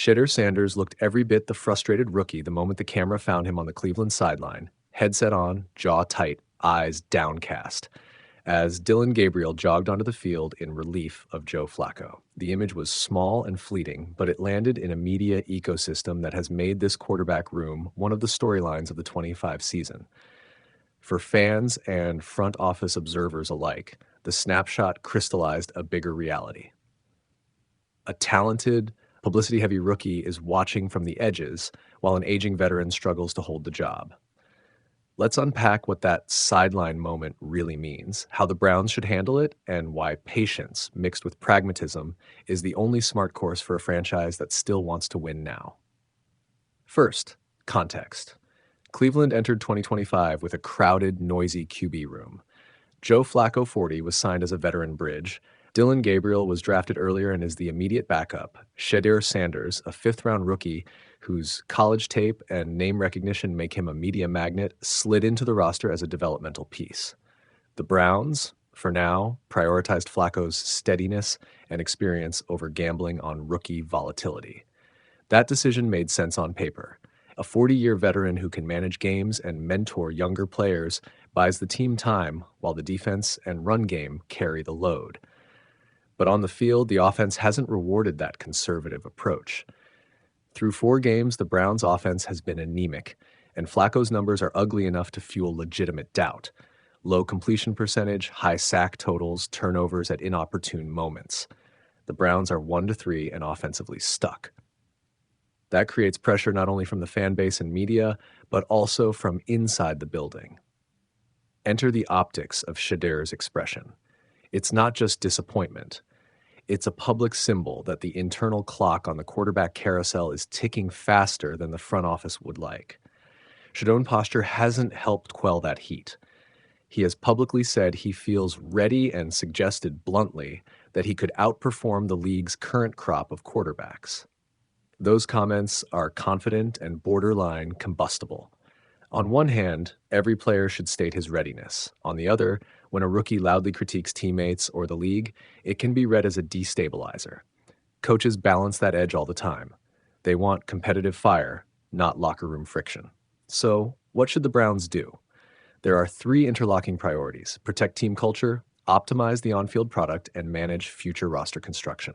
Shedeur Sanders looked every bit the frustrated rookie the moment the camera found him on the Cleveland sideline, headset on, jaw tight, eyes downcast, as Dillon Gabriel jogged onto the field in relief of Joe Flacco. The image was small and fleeting, but it landed in a media ecosystem that has made this quarterback room one of the storylines of the 25 season. For fans and front office observers alike, the snapshot crystallized a bigger reality. A talented, publicity-heavy rookie is watching from the edges while an aging veteran struggles to hold the job. Let's unpack what that sideline moment really means, how the Browns should handle it, and why patience mixed with pragmatism is the only smart course for a franchise that still wants to win now. First, context. Cleveland entered 2025 with a crowded, noisy QB room. Joe Flacco, 40, was signed as a veteran bridge. Dillon Gabriel was drafted earlier and is the immediate backup. Shedeur Sanders, a fifth-round rookie whose college tape and name recognition make him a media magnet, slid into the roster as a developmental piece. The Browns, for now, prioritized Flacco's steadiness and experience over gambling on rookie volatility. That decision made sense on paper. A 40-year veteran who can manage games and mentor younger players buys the team time while the defense and run game carry the load. But on the field, the offense hasn't rewarded that conservative approach. Through 4 games, the Browns' offense has been anemic, and Flacco's numbers are ugly enough to fuel legitimate doubt. Low completion percentage, high sack totals, turnovers at inopportune moments. The Browns are 1-3 and offensively stuck. That creates pressure not only from the fan base and media, but also from inside the building. Enter the optics of Shedeur's expression. It's not just disappointment. It's a public symbol that the internal clock on the quarterback carousel is ticking faster than the front office would like. Shedeur's posture hasn't helped quell that heat. He has publicly said he feels ready and suggested bluntly that he could outperform the league's current crop of quarterbacks. Those comments are confident and borderline combustible. On one hand, every player should state his readiness. On the other, when a rookie loudly critiques teammates or the league, it can be read as a destabilizer. Coaches balance that edge all the time. They want competitive fire, not locker room friction. So, what should the Browns do? There are 3 interlocking priorities: protect team culture, optimize the on-field product, and manage future roster construction.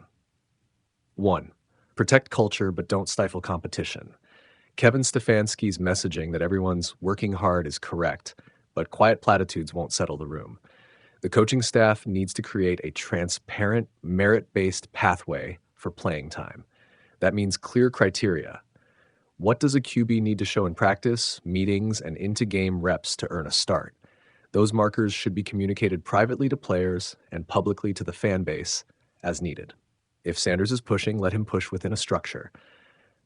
1. Protect culture, but don't stifle competition. Kevin Stefanski's messaging that everyone's working hard is correct, but quiet platitudes won't settle the room. The coaching staff needs to create a transparent, merit-based pathway for playing time. That means clear criteria. What does a QB need to show in practice, meetings, and into-game reps to earn a start? Those markers should be communicated privately to players and publicly to the fan base as needed. If Sanders is pushing, let him push within a structure.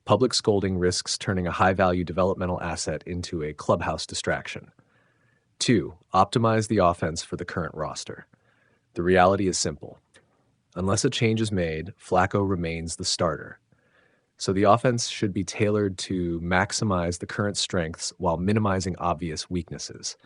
Public scolding risks turning a high-value developmental asset into a clubhouse distraction. 2. Optimize the offense for the current roster. The reality is simple. Unless a change is made, Flacco remains the starter. So the offense should be tailored to maximize the current strengths while minimizing obvious weaknesses.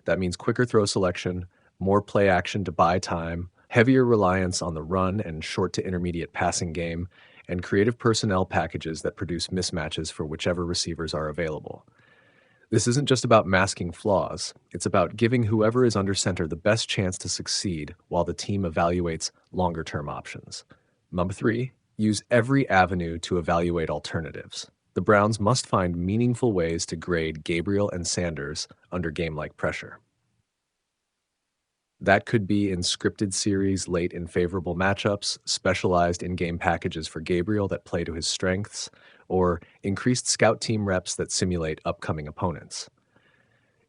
That means quicker throw selection, more play action to buy time, heavier reliance on the run and short to intermediate passing game, and creative personnel packages that produce mismatches for whichever receivers are available. This isn't just about masking flaws, it's about giving whoever is under center the best chance to succeed while the team evaluates longer-term options. Number 3, use every avenue to evaluate alternatives. The Browns must find meaningful ways to grade Gabriel and Sanders under game-like pressure. That could be in scripted series late in favorable matchups, specialized in-game packages for Gabriel that play to his strengths, or increased scout team reps that simulate upcoming opponents.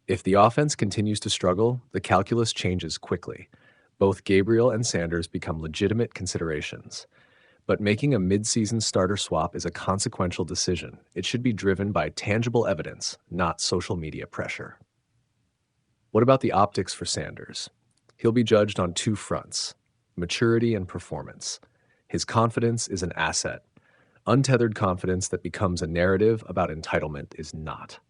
If the offense continues to struggle, the calculus changes quickly. Both Gabriel and Sanders become legitimate considerations. But making a mid-season starter swap is a consequential decision. It should be driven by tangible evidence, not social media pressure. What about the optics for Sanders? He'll be judged on 2 fronts: maturity and performance. His confidence is an asset. Untethered confidence that becomes a narrative about entitlement is not.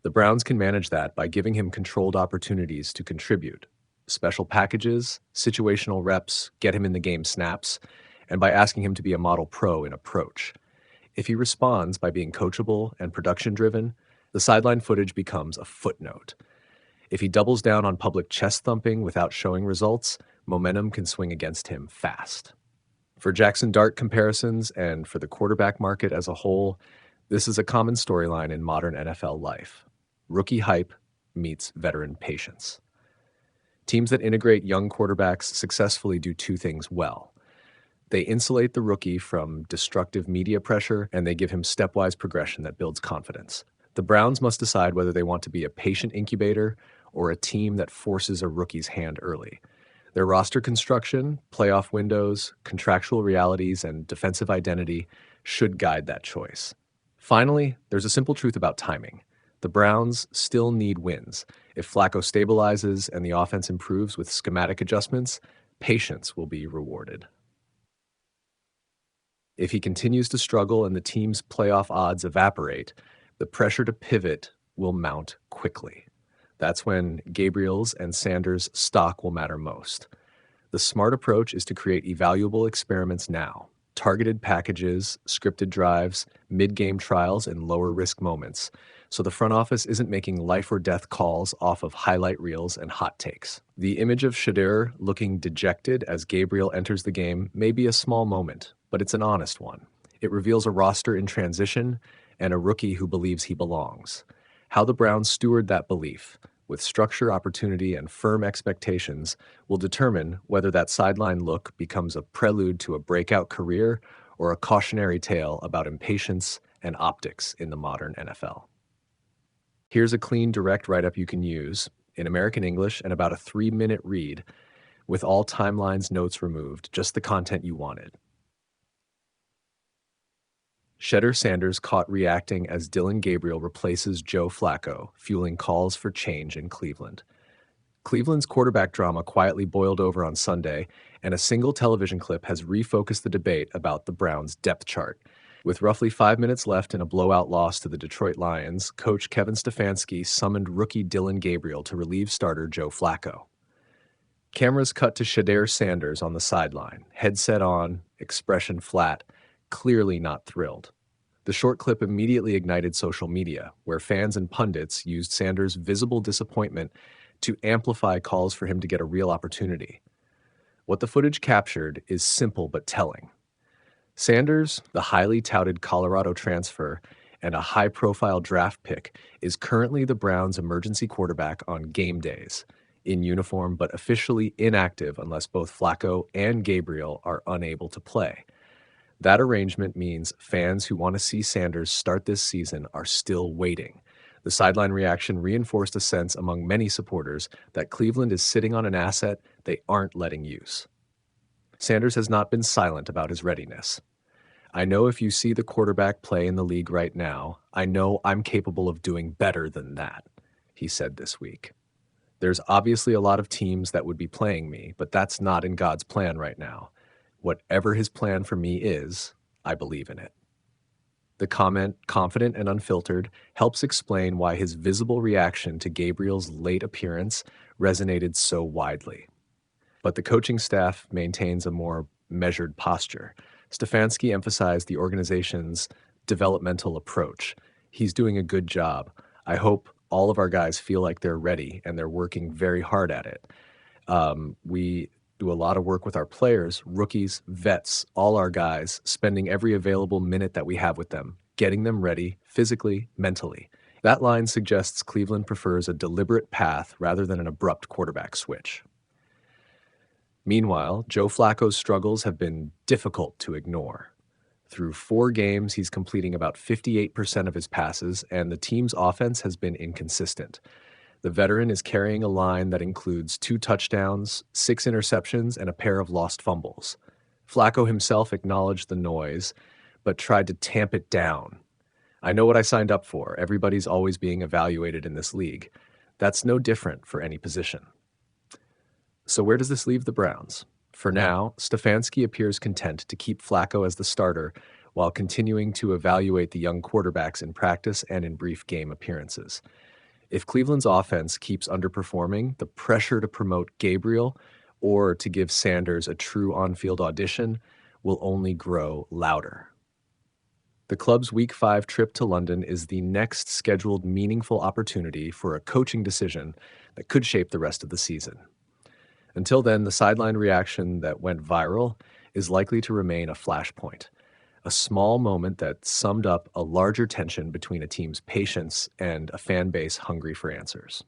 The Browns can manage that by giving him controlled opportunities to contribute. Special packages, situational reps, get him in the game snaps, and by asking him to be a model pro in approach. If he responds by being coachable and production driven, the sideline footage becomes a footnote. If he doubles down on public chest thumping without showing results, momentum can swing against him fast. For Jackson Dart comparisons and for the quarterback market as a whole, this is a common storyline in modern NFL life. Rookie hype meets veteran patience. Teams that integrate young quarterbacks successfully do two things well. They insulate the rookie from destructive media pressure, and they give him stepwise progression that builds confidence. The Browns must decide whether they want to be a patient incubator or a team that forces a rookie's hand early. Their roster construction, playoff windows, contractual realities, and defensive identity should guide that choice. Finally, there's a simple truth about timing. The Browns still need wins. If Flacco stabilizes and the offense improves with schematic adjustments, patience will be rewarded. If he continues to struggle and the team's playoff odds evaporate, the pressure to pivot will mount quickly. That's when Gabriel's and Sanders' stock will matter most. The smart approach is to create evaluable experiments now. Targeted packages, scripted drives, mid-game trials, and lower-risk moments, so the front office isn't making life-or-death calls off of highlight reels and hot takes. The image of Shedeur looking dejected as Gabriel enters the game may be a small moment, but it's an honest one. It reveals a roster in transition and a rookie who believes he belongs. How the Browns steward that belief, with structure, opportunity, and firm expectations, will determine whether that sideline look becomes a prelude to a breakout career or a cautionary tale about impatience and optics in the modern NFL. Here's a clean, direct write-up you can use in American English and about a 3-minute read with all timelines, notes removed, just the content you wanted. Shedeur Sanders caught reacting as Dillon Gabriel replaces Joe Flacco, fueling calls for change in Cleveland. Cleveland's quarterback drama quietly boiled over on Sunday, and a single television clip has refocused the debate about the Browns' depth chart. With roughly 5 minutes left in a blowout loss to the Detroit Lions, coach Kevin Stefanski summoned rookie Dillon Gabriel to relieve starter Joe Flacco. Cameras cut to Shedeur Sanders on the sideline, headset on, expression flat, clearly not thrilled. The short clip immediately ignited social media, where fans and pundits used Sanders' visible disappointment to amplify calls for him to get a real opportunity. What the footage captured is simple but telling. Sanders, the highly touted Colorado transfer and a high-profile draft pick, is currently the Browns' emergency quarterback on game days, in uniform but officially inactive unless both Flacco and Gabriel are unable to play. That arrangement means fans who want to see Sanders start this season are still waiting. The sideline reaction reinforced a sense among many supporters that Cleveland is sitting on an asset they aren't letting use. Sanders has not been silent about his readiness. "I know if you see the quarterback play in the league right now, I know I'm capable of doing better than that," he said this week. "There's obviously a lot of teams that would be playing me, but that's not in God's plan right now. Whatever his plan for me is, I believe in it." The comment, confident and unfiltered, helps explain why his visible reaction to Gabriel's late appearance resonated so widely. But the coaching staff maintains a more measured posture. Stefanski emphasized the organization's developmental approach. "He's doing a good job. I hope all of our guys feel like they're ready, and they're working very hard at it. We do a lot of work with our players, rookies, vets, all our guys, spending every available minute that we have with them, getting them ready physically, mentally." That line suggests Cleveland prefers a deliberate path rather than an abrupt quarterback switch. Meanwhile, Joe Flacco's struggles have been difficult to ignore. Through 4 games, he's completing about 58% of his passes, and the team's offense has been inconsistent. The veteran is carrying a line that includes 2 touchdowns, 6 interceptions, and a pair of lost fumbles. Flacco himself acknowledged the noise, but tried to tamp it down. "I know what I signed up for. Everybody's always being evaluated in this league. That's no different for any position." So where does this leave the Browns? For now, Stefanski appears content to keep Flacco as the starter while continuing to evaluate the young quarterbacks in practice and in brief game appearances. If Cleveland's offense keeps underperforming, the pressure to promote Gabriel or to give Sanders a true on-field audition will only grow louder. The club's Week 5 trip to London is the next scheduled meaningful opportunity for a coaching decision that could shape the rest of the season. Until then, the sideline reaction that went viral is likely to remain a flashpoint, a small moment that summed up a larger tension between a team's patience and a fan base hungry for answers.